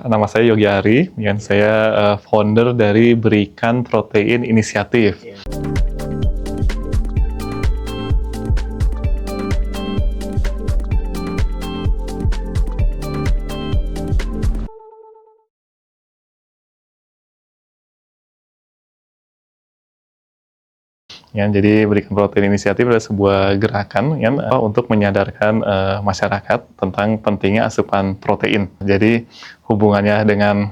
nama saya Yogi Ari, dan saya founder dari Berikan Protein Inisiatif. Ya, jadi Berikan Protein Inisiatif adalah sebuah gerakan yang untuk menyadarkan masyarakat tentang pentingnya asupan protein. Jadi hubungannya dengan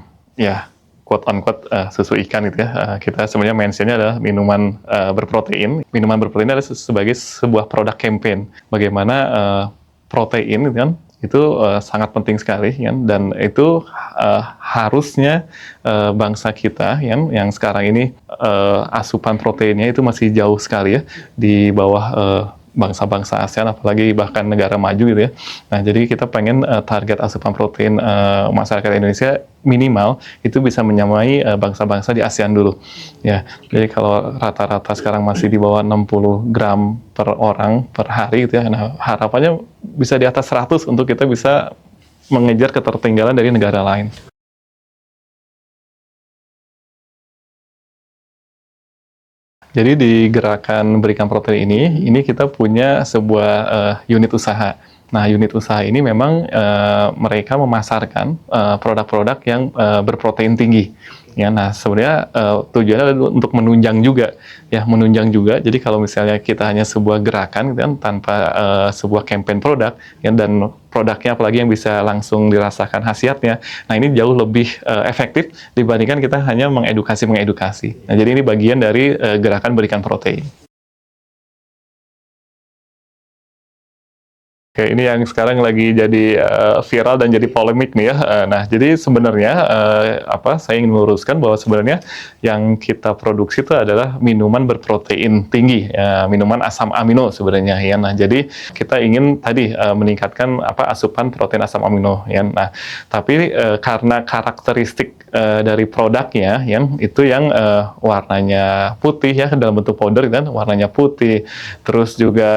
quote unquote susu ikan itu ya. Kita sebenarnya mentionnya adalah minuman berprotein. Minuman berprotein adalah sebagai sebuah produk campaign. Bagaimana protein kan itu sangat penting sekali kan, dan itu harusnya bangsa kita yang sekarang ini asupan proteinnya itu masih jauh sekali ya di bawah bangsa-bangsa ASEAN, apalagi bahkan negara maju gitu ya. Nah, jadi kita pengen target asupan protein masyarakat Indonesia minimal itu bisa menyamai bangsa-bangsa di ASEAN dulu. Ya, jadi kalau rata-rata sekarang masih di bawah 60 gram per orang per hari gitu ya. Nah, harapannya bisa di atas 100 untuk kita bisa mengejar ketertinggalan dari negara lain. Jadi di gerakan Berikan Protein ini kita punya sebuah unit usaha. Nah, unit usaha ini memang mereka memasarkan produk-produk yang berprotein tinggi. Ya, nah sebenarnya tujuannya adalah untuk menunjang juga, ya menunjang juga. Jadi kalau misalnya kita hanya sebuah gerakan, kan tanpa sebuah campaign produk, ya, dan produknya apalagi yang bisa langsung dirasakan khasiatnya, nah ini jauh lebih efektif dibandingkan kita hanya mengedukasi. Nah, jadi ini bagian dari gerakan Berikan Protein. Oke, ini yang sekarang lagi jadi viral dan jadi polemik nih ya. Nah, jadi sebenarnya saya ingin meluruskan bahwa sebenarnya yang kita produksi itu adalah minuman berprotein tinggi, minuman asam amino sebenarnya ya. Nah, jadi kita ingin tadi meningkatkan asupan protein asam amino ya. Nah, tapi karena karakteristik dari produknya yang itu yang warnanya putih ya, dalam bentuk powder kan, warnanya putih. Terus juga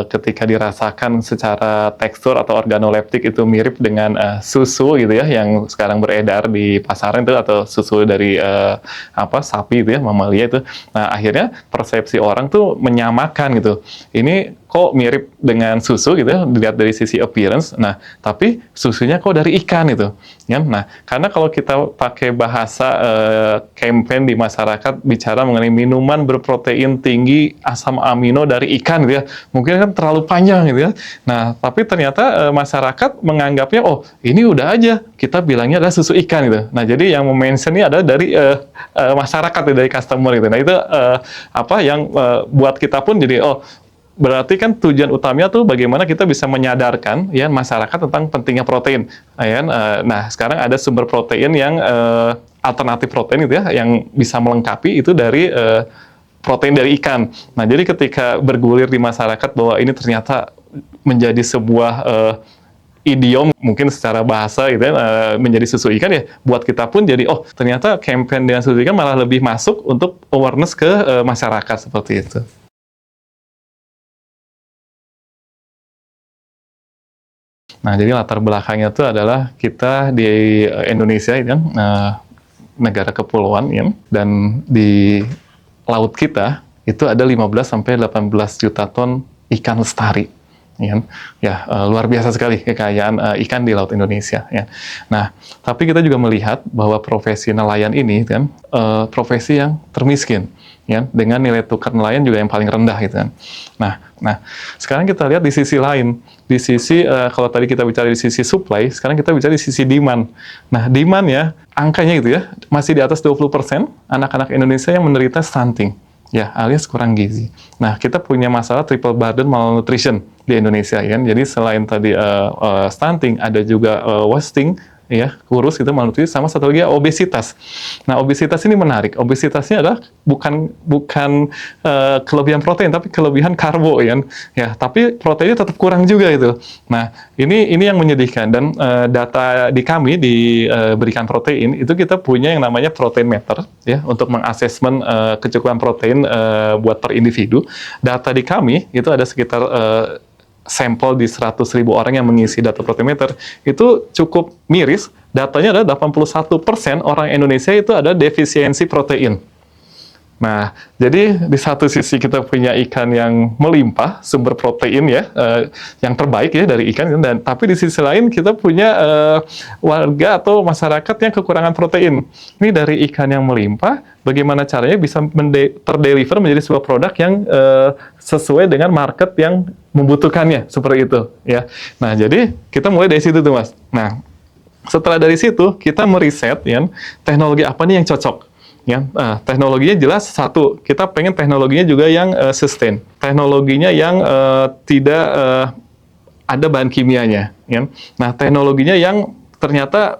ketika dirasakan secara tekstur atau organoleptik itu mirip dengan susu gitu ya, yang sekarang beredar di pasaran itu, atau susu dari sapi itu ya, mamalia itu. Nah, akhirnya persepsi orang tuh menyamakan gitu. Ini kok mirip dengan susu gitu ya, dilihat dari sisi appearance. Nah, tapi susunya kok dari ikan itu. Ya? Nah, karena kalau kita pakai bahasa campaign di masyarakat bicara mengenai minuman berprotein tinggi asam amino dari ikan gitu ya, mungkin kan terlalu panjang gitu ya. Nah, tapi ternyata masyarakat menganggapnya, oh ini udah aja kita bilangnya adalah susu ikan gitu. Nah, jadi yang mention ini adalah dari masyarakat, dari customer gitu. Nah, itu yang buat kita pun jadi berarti kan tujuan utamanya tuh bagaimana kita bisa menyadarkan ya masyarakat tentang pentingnya protein. Nah, sekarang ada sumber protein yang alternatif protein gitu ya, yang bisa melengkapi itu dari protein dari ikan. Nah, jadi ketika bergulir di masyarakat bahwa ini ternyata menjadi sebuah idiom mungkin secara bahasa gitu ya, menjadi susu ikan ya, buat kita pun jadi ternyata campaign dengan susu ikan malah lebih masuk untuk awareness ke masyarakat seperti itu. Nah, jadi latar belakangnya itu adalah kita di Indonesia ini kan negara kepulauan ya, dan di laut kita itu ada 15-18 juta ton ikan lestari. Luar biasa sekali kekayaan ikan di laut Indonesia ya. Nah, tapi kita juga melihat bahwa profesi nelayan ini kan profesi yang termiskin ya, dengan nilai tukar nelayan juga yang paling rendah gitu kan. Nah, sekarang kita lihat di sisi lain, di sisi kalau tadi kita bicara di sisi supply, sekarang kita bicara di sisi demand. Nah, demand ya, angkanya gitu ya, masih di atas 20% anak-anak Indonesia yang menderita stunting. Ya, alias kurang gizi. Nah, kita punya masalah triple burden malnutrition di Indonesia, ya. Jadi selain tadi stunting, ada juga wasting, ya, kurus gitu, malnutrisi, sama satu lagi obesitas. Nah, obesitas ini menarik. Obesitasnya adalah bukan kelebihan protein, tapi kelebihan karbo, ya. Ya, tapi proteinnya tetap kurang juga itu. Nah, ini yang menyedihkan, dan data di kami di Berikan Protein itu kita punya yang namanya protein meter, ya, untuk mengasesmen kecukupan protein buat per individu. Data di kami itu ada sekitar sampel di 100.000 orang yang mengisi data proteometer, itu cukup miris. Datanya adalah 81% orang Indonesia itu ada defisiensi protein. Nah, jadi di satu sisi kita punya ikan yang melimpah, sumber protein ya, yang terbaik ya dari ikan, dan tapi di sisi lain kita punya warga atau masyarakat yang kekurangan protein. Ini dari ikan yang melimpah, bagaimana caranya bisa terdeliver menjadi sebuah produk yang sesuai dengan market yang membutuhkannya, seperti itu ya. Nah, jadi kita mulai dari situ tuh Mas. Nah, setelah dari situ kita meriset ya, teknologi apa nih yang cocok. Ya, teknologinya jelas satu, kita pengen teknologinya juga yang sustain, teknologinya yang tidak ada bahan kimianya. Ya. Nah, teknologinya yang ternyata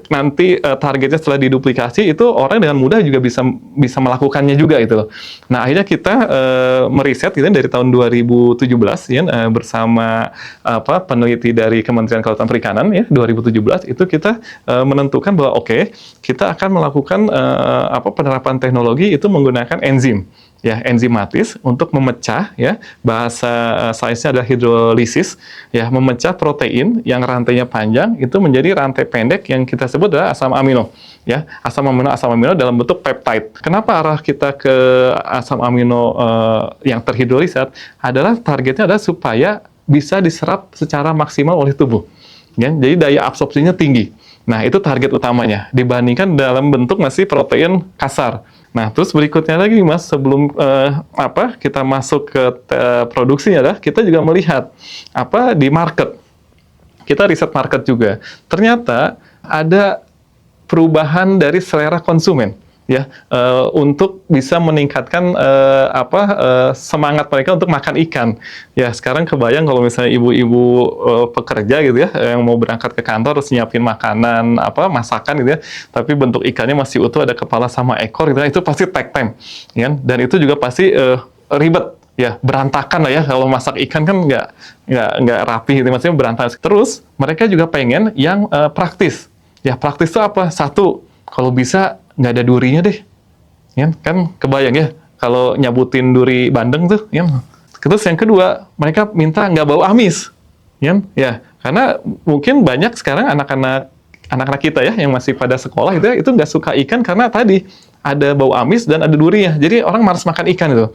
nanti targetnya setelah diduplikasi itu orang dengan mudah juga bisa melakukannya juga itu. Nah, akhirnya kita meriset gitu, dari tahun 2017 ya, bersama peneliti dari Kementerian Kelautan Perikanan ya, 2017 itu kita menentukan bahwa oke, kita akan melakukan penerapan teknologi itu menggunakan enzim. Ya, enzimatis untuk memecah ya, bahasa sainsnya adalah hidrolisis ya, memecah protein yang rantainya panjang itu menjadi rantai pendek yang kita sebut adalah asam amino ya, asam amino dalam bentuk peptide. Kenapa arah kita ke asam amino yang terhidrolisat adalah targetnya adalah supaya bisa diserap secara maksimal oleh tubuh ya, jadi daya absorpsinya tinggi. Nah, itu target utamanya dibandingkan dalam bentuk masih protein kasar. Nah, terus berikutnya lagi Mas, sebelum kita masuk ke produksinya adalah kita juga melihat di market. Kita riset market juga. Ternyata ada perubahan dari selera konsumen ya, untuk bisa meningkatkan semangat mereka untuk makan ikan. Ya, sekarang kebayang kalau misalnya ibu-ibu pekerja gitu ya, yang mau berangkat ke kantor harus nyiapin makanan, masakan gitu ya, tapi bentuk ikannya masih utuh, ada kepala sama ekor gitu ya, itu pasti take time, ya. Dan itu juga pasti ribet. Ya, berantakan lah ya, kalau masak ikan kan nggak rapi gitu, maksudnya berantakan. Terus mereka juga pengen yang praktis. Ya, praktis itu apa? Satu, kalau bisa nggak ada durinya deh, ya kan kebayang ya kalau nyabutin duri bandeng tuh, ya. Terus yang kedua, mereka minta nggak bau amis, ya, karena mungkin banyak sekarang anak-anak kita ya yang masih pada sekolah itu nggak suka ikan karena tadi ada bau amis dan ada durinya, jadi orang malas makan ikan itu.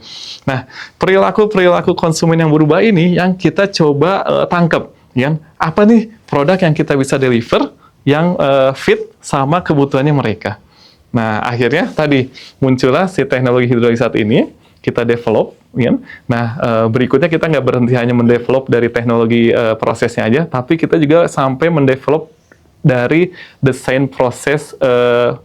Nah, perilaku konsumen yang berubah ini yang kita coba tangkep, ya, apa nih produk yang kita bisa deliver yang fit sama kebutuhannya mereka. Nah, akhirnya tadi muncullah si teknologi hidrolisat ini, kita develop, ya. Nah, berikutnya kita nggak berhenti hanya mendevelop dari teknologi prosesnya aja, tapi kita juga sampai mendevelop dari desain proses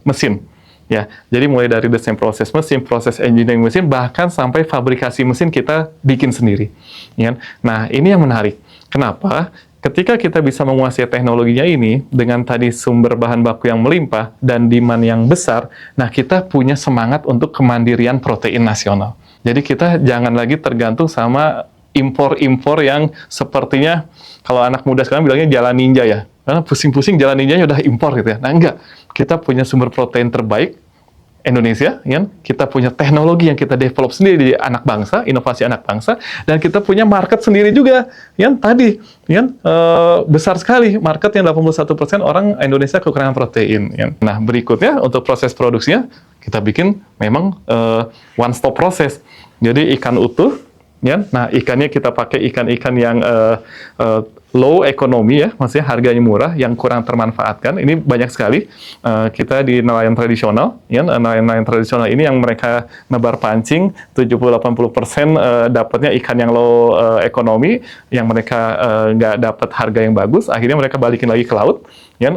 mesin. Ya, jadi mulai dari desain proses mesin, proses engineering mesin, bahkan sampai fabrikasi mesin kita bikin sendiri. Ya. Nah, ini yang menarik. Kenapa? Ketika kita bisa menguasai teknologinya ini, dengan tadi sumber bahan baku yang melimpah dan demand yang besar, nah kita punya semangat untuk kemandirian protein nasional. Jadi kita jangan lagi tergantung sama impor-impor yang sepertinya, kalau anak muda sekarang bilangnya jalan ninja ya, karena pusing-pusing jalan ninjanya udah impor gitu ya. Nah enggak, kita punya sumber protein terbaik, Indonesia, ya, kita punya teknologi yang kita develop sendiri di anak bangsa, inovasi anak bangsa, dan kita punya market sendiri juga, yang tadi, ya, besar sekali, market yang 81% orang Indonesia kekurangan protein. Ya. Nah, berikutnya untuk proses produksinya, kita bikin memang one stop proses. Jadi ikan utuh, ya, nah ikannya kita pakai ikan-ikan yang low ekonomi ya, maksudnya harganya murah, yang kurang termanfaatkan. Ini banyak sekali kita di nelayan tradisional, ya, nelayan tradisional ini yang mereka nebar pancing 70-80% dapatnya ikan yang low ekonomi, yang mereka nggak dapat harga yang bagus, akhirnya mereka balikin lagi ke laut, ya,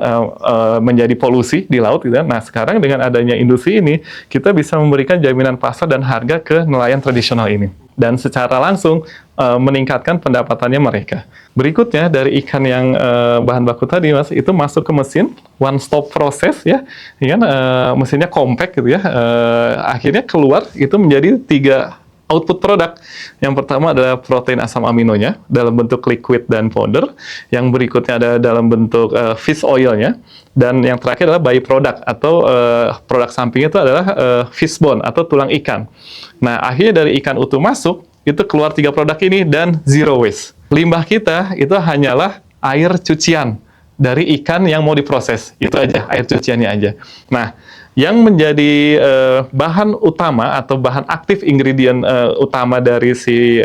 menjadi polusi di laut gitu. Nah, sekarang dengan adanya industri ini, kita bisa memberikan jaminan pasar dan harga ke nelayan tradisional ini, dan secara langsung meningkatkan pendapatannya mereka. Berikutnya dari ikan yang bahan baku tadi Mas, itu masuk ke mesin one stop proses ya, kan mesinnya compact gitu ya, akhirnya keluar itu menjadi 3 output produk. Yang pertama adalah protein asam aminonya dalam bentuk liquid dan powder, yang berikutnya ada dalam bentuk fish oilnya, dan yang terakhir adalah byproduct atau produk sampingnya itu adalah fish bone atau tulang ikan. Nah, akhirnya dari ikan utuh masuk, itu keluar 3 produk ini dan zero waste. limbah kita itu hanyalah air cucian dari ikan yang mau diproses. Itu aja, air cuciannya aja. Nah, yang menjadi bahan utama atau bahan aktif ingredient utama dari si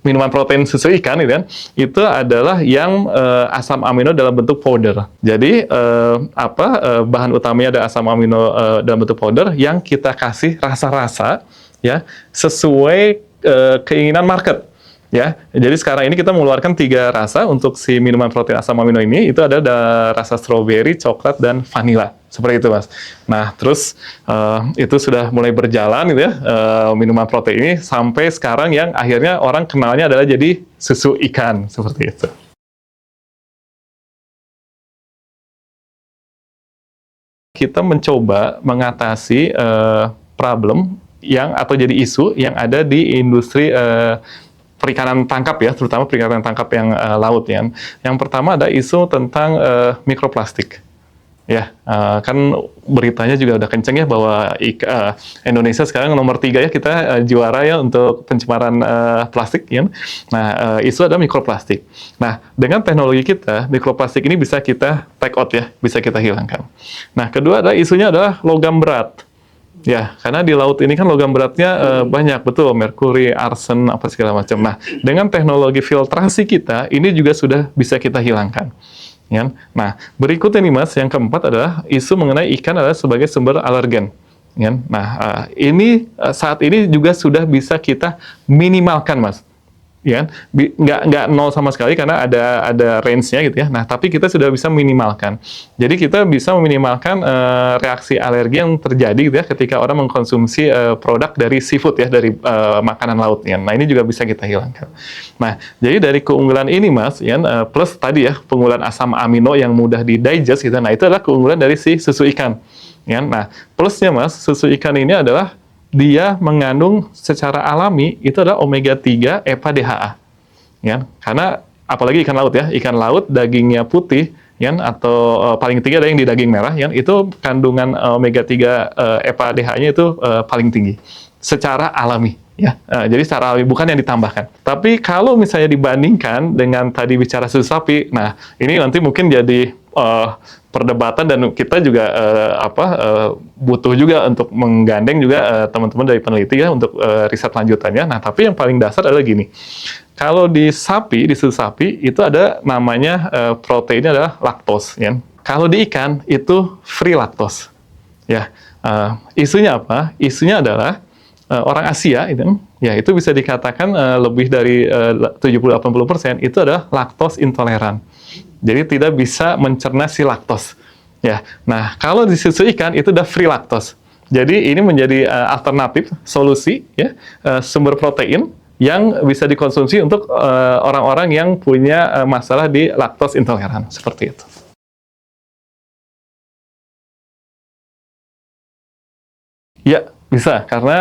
minuman protein susu ikan gitu kan, itu adalah yang asam amino dalam bentuk powder. Jadi bahan utamanya ada asam amino dalam bentuk powder yang kita kasih rasa-rasa ya sesuai keinginan market. Ya, jadi sekarang ini kita mengeluarkan 3 rasa untuk si minuman protein asam amino ini. Itu ada rasa strawberry, coklat, dan vanilla. Seperti itu, Mas. Nah, terus itu sudah mulai berjalan gitu ya, minuman protein ini sampai sekarang yang akhirnya orang kenalnya adalah jadi susu ikan, seperti itu. Kita mencoba mengatasi problem yang atau jadi isu yang ada di industri perikanan tangkap ya, terutama perikanan tangkap yang laut ya. Yang pertama ada isu tentang mikroplastik. Ya, kan beritanya juga udah kenceng ya bahwa Indonesia sekarang nomor 3 ya, kita juara ya untuk pencemaran plastik ya. Nah, isu ada mikroplastik. Nah, dengan teknologi kita, mikroplastik ini bisa kita take out ya, bisa kita hilangkan. Nah, kedua ada isunya adalah logam berat. Ya, karena di laut ini kan logam beratnya banyak, betul, merkuri, arsen, apa segala macam. Nah, dengan teknologi filtrasi kita, ini juga sudah bisa kita hilangkan. Ya. Nah, berikutnya nih Mas, yang keempat adalah isu mengenai ikan adalah sebagai sumber alergen. Ya. Nah, ini saat ini juga sudah bisa kita minimalkan, Mas. Ya, nggak nol sama sekali karena ada range-nya gitu ya. Nah, tapi kita sudah bisa minimalkan. Jadi kita bisa meminimalkan reaksi alergi yang terjadi gitu ya ketika orang mengkonsumsi produk dari seafood ya, dari makanan laut ya. Nah, ini juga bisa kita hilangkan. Nah, jadi dari keunggulan ini Mas, ya, plus tadi ya penggunaan asam amino yang mudah di-digest gitu. Nah, itu adalah keunggulan dari si susu ikan. Ya. Nah, plusnya Mas, susu ikan ini adalah dia mengandung secara alami itu adalah omega 3 EPA DHA. Ya, karena apalagi ikan laut ya, ikan laut dagingnya putih ya, atau paling tinggi ada yang di daging merah ya, itu kandungan omega 3 EPA DHA-nya itu paling tinggi secara alami ya. Jadi secara alami, bukan yang ditambahkan. Tapi kalau misalnya dibandingkan dengan tadi bicara susu sapi, nah ini nanti mungkin jadi perdebatan dan kita juga butuh juga untuk menggandeng juga teman-teman dari peneliti ya untuk riset lanjutannya. Nah, tapi yang paling dasar adalah gini. Kalau di sapi, di susu sapi itu ada namanya proteinnya adalah laktos ya. Kalau di ikan itu free laktos. Ya. Isunya apa? Isunya adalah orang Asia itu ya, itu bisa dikatakan lebih dari 70-80% itu adalah laktos intoleran. Jadi tidak bisa mencerna si laktos. Ya. Nah, kalau di susu ikan itu udah free laktos. Jadi ini menjadi alternatif solusi ya, sumber protein yang bisa dikonsumsi untuk orang-orang yang punya masalah di laktos intoleran, seperti itu. Ya, bisa, karena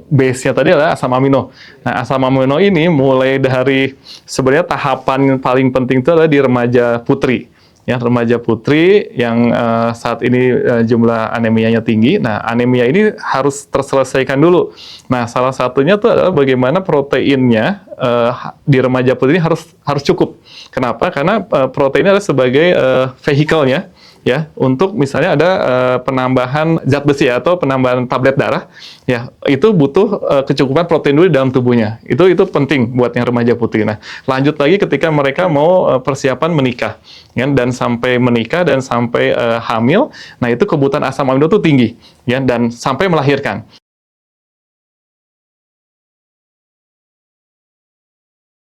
base-nya tadi adalah asam amino. Nah, asam amino ini mulai dari sebenarnya tahapan paling penting itu adalah di remaja putri. Ya, remaja putri yang saat ini jumlah anemianya tinggi. Nah, anemia ini harus terselesaikan dulu. Nah, salah satunya itu adalah bagaimana proteinnya di remaja putri ini harus cukup. Kenapa? Karena proteinnya adalah sebagai vehicle-nya ya, untuk misalnya ada penambahan zat besi atau penambahan tablet darah, ya itu butuh kecukupan protein dulu di dalam tubuhnya. Itu penting buat yang remaja putri. Nah, lanjut lagi ketika mereka mau persiapan menikah, ya, dan sampai menikah dan sampai hamil, nah itu kebutuhan asam amino itu tinggi, ya, dan sampai melahirkan.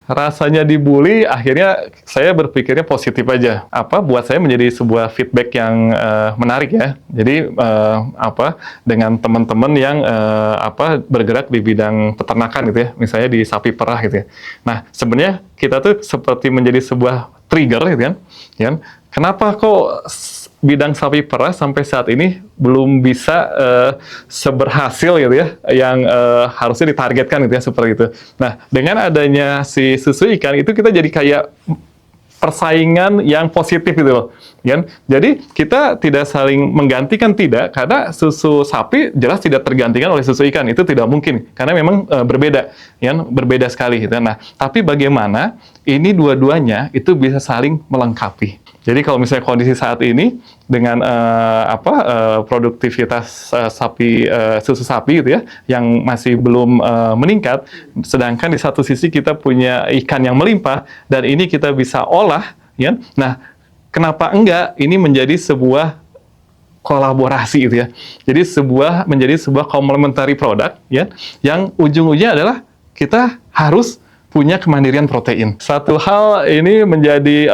Rasanya dibully, akhirnya saya berpikirnya positif aja. Buat saya menjadi sebuah feedback yang menarik ya. Jadi dengan teman-teman yang bergerak di bidang peternakan gitu ya, misalnya di sapi perah gitu ya. Nah, sebenarnya kita tuh seperti menjadi sebuah trigger gitu kan. Ya, kenapa kok bidang sapi perah sampai saat ini belum bisa seberhasil gitu ya, yang harusnya ditargetkan gitu ya, seperti itu. Nah, dengan adanya si susu ikan itu kita jadi kayak persaingan yang positif gitu loh, kan? Jadi kita tidak saling menggantikan, tidak, karena susu sapi jelas tidak tergantikan oleh susu ikan, itu tidak mungkin, karena memang berbeda, kan? Berbeda sekali gitu. Nah, tapi bagaimana ini dua-duanya itu bisa saling melengkapi. Jadi kalau misalnya kondisi saat ini dengan produktivitas susu sapi gitu ya, yang masih belum meningkat, sedangkan di satu sisi kita punya ikan yang melimpah dan ini kita bisa olah, ya. Nah, kenapa enggak ini menjadi sebuah kolaborasi gitu ya. Jadi menjadi sebuah complementary product ya, yang ujung-ujungnya adalah kita harus punya kemandirian protein. Satu hal ini menjadi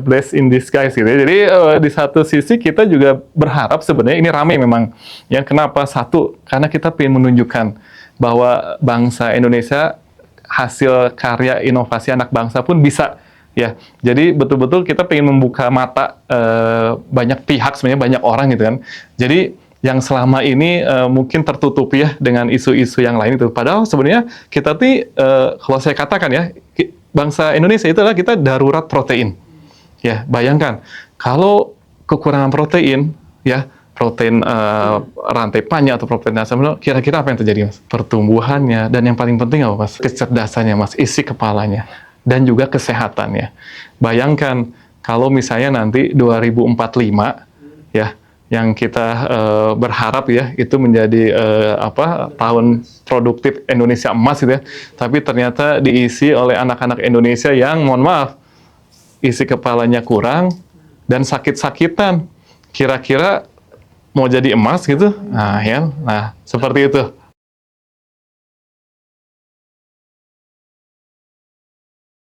bless in disguise gitu ya. Jadi di satu sisi kita juga berharap sebenarnya ini ramai memang. Ya, kenapa? Satu, karena kita ingin menunjukkan bahwa bangsa Indonesia hasil karya inovasi anak bangsa pun bisa. Ya, jadi betul-betul kita ingin membuka mata banyak pihak, sebenarnya banyak orang gitu kan. Jadi yang selama ini mungkin tertutup ya dengan isu-isu yang lain itu. Padahal sebenarnya kita kalau saya katakan ya, bangsa Indonesia itu adalah kita darurat protein. Ya, bayangkan kalau kekurangan protein, ya protein rantai panjang atau protein asam amino, kira-kira apa yang terjadi, Mas? Pertumbuhannya, dan yang paling penting apa, Mas? Kecerdasannya, Mas, isi kepalanya, dan juga kesehatannya. Bayangkan kalau misalnya nanti 2045, ya, yang kita berharap ya itu menjadi tahun produktif Indonesia emas gitu ya, tapi ternyata diisi oleh anak-anak Indonesia yang mohon maaf isi kepalanya kurang dan sakit-sakitan, kira-kira mau jadi emas gitu? Nah, ya, nah seperti itu.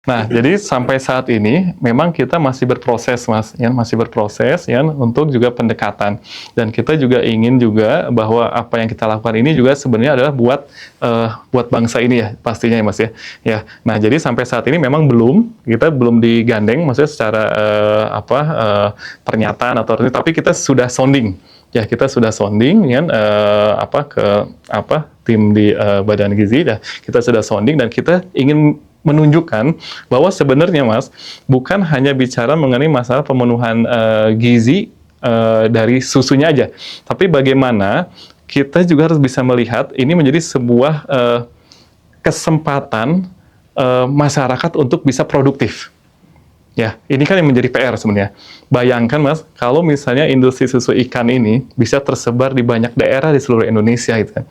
Nah, jadi sampai saat ini memang kita masih berproses, Mas, ya, masih berproses ya untuk juga pendekatan. Dan kita juga ingin juga bahwa apa yang kita lakukan ini juga sebenarnya adalah buat bangsa ini ya, pastinya ya, Mas ya. Ya. Nah, jadi sampai saat ini memang kita belum digandeng maksudnya secara pernyataan atau tapi kita sudah sounding. Ya, kita sudah sounding ya tim di Badan Gizi, ya, kita sudah sounding dan kita ingin menunjukkan bahwa sebenarnya, Mas, bukan hanya bicara mengenai masalah pemenuhan gizi dari susunya aja, tapi bagaimana kita juga harus bisa melihat ini menjadi sebuah kesempatan masyarakat untuk bisa produktif. Ya, ini kan yang menjadi PR sebenarnya. Bayangkan, Mas, kalau misalnya industri susu ikan ini bisa tersebar di banyak daerah di seluruh Indonesia gitu.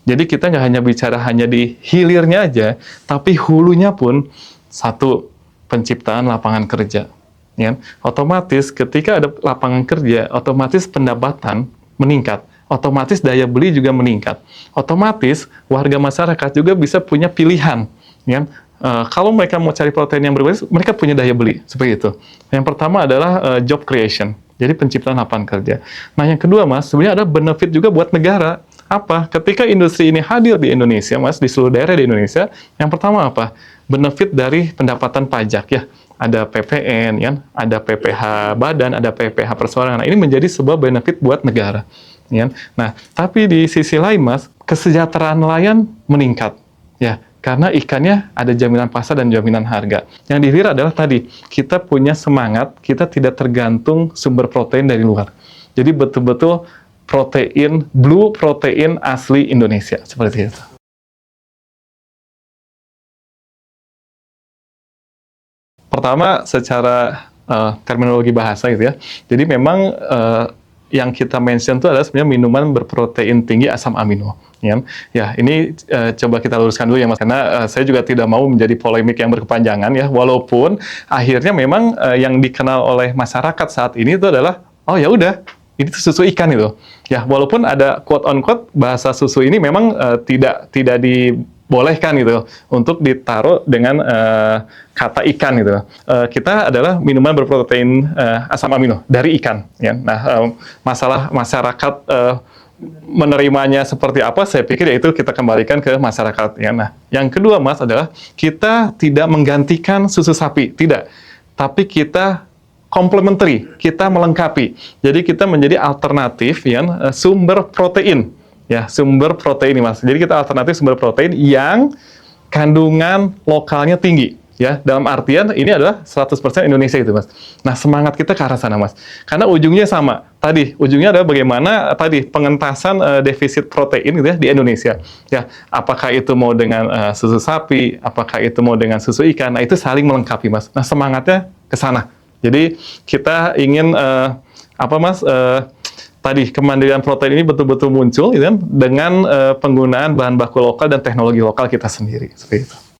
Jadi kita nggak hanya bicara hanya di hilirnya aja, tapi hulunya pun satu, penciptaan lapangan kerja. Ya, otomatis ketika ada lapangan kerja, otomatis pendapatan meningkat. Otomatis daya beli juga meningkat. Otomatis warga masyarakat juga bisa punya pilihan. Ya. Kalau mereka mau cari protein yang berbasis, mereka punya daya beli, seperti itu. Yang pertama adalah job creation, jadi penciptaan lapangan kerja. Nah, yang kedua, Mas, sebenarnya ada benefit juga buat negara. Apa? Ketika industri ini hadir di Indonesia, Mas, di seluruh daerah di Indonesia, yang pertama apa? Benefit dari pendapatan pajak, ya. Ada PPN, ya, ada PPh badan, ada PPh perseorangan. Nah, ini menjadi sebuah benefit buat negara. Ya. Nah, tapi di sisi lain, Mas, kesejahteraan nelayan meningkat. Ya. Karena ikannya ada jaminan pasar dan jaminan harga. Yang dilihat adalah tadi, kita punya semangat, kita tidak tergantung sumber protein dari luar. Jadi betul-betul blue protein asli Indonesia, seperti itu. Pertama, secara terminologi bahasa gitu ya. Jadi memang yang kita mention itu adalah sebenarnya minuman berprotein tinggi asam amino. Ya, ini coba kita luruskan dulu ya, Mas, karena saya juga tidak mau menjadi polemik yang berkepanjangan ya, walaupun akhirnya memang yang dikenal oleh masyarakat saat ini itu adalah, oh ya udah, ini susu ikan itu. Ya, walaupun ada quote on quote bahasa susu ini memang tidak dibolehkan gitu untuk ditaruh dengan kata ikan gitu. Kita adalah minuman berprotein asam amino dari ikan. Ya. Nah, masalah masyarakat menerimanya seperti apa, saya pikir ya itu kita kembalikan ke masyarakat. Ya. Nah, yang kedua, Mas, adalah kita tidak menggantikan susu sapi, tidak. Tapi kita complementary, kita melengkapi. Jadi kita menjadi alternatif ya, sumber protein. Ya, sumber protein, Mas. Jadi kita alternatif sumber protein yang kandungan lokalnya tinggi. Ya, dalam artian ini adalah 100% Indonesia itu, Mas. Nah, semangat kita ke arah sana, Mas. Karena ujungnya sama. Tadi, ujungnya adalah bagaimana tadi pengentasan defisit protein gitu ya di Indonesia. Ya, apakah itu mau dengan susu sapi, apakah itu mau dengan susu ikan. Nah, itu saling melengkapi, Mas. Nah, semangatnya ke sana. Jadi, kita ingin apa, Mas? Tadi kemandirian protein ini betul-betul muncul gitu kan dengan penggunaan bahan baku lokal dan teknologi lokal kita sendiri seperti itu.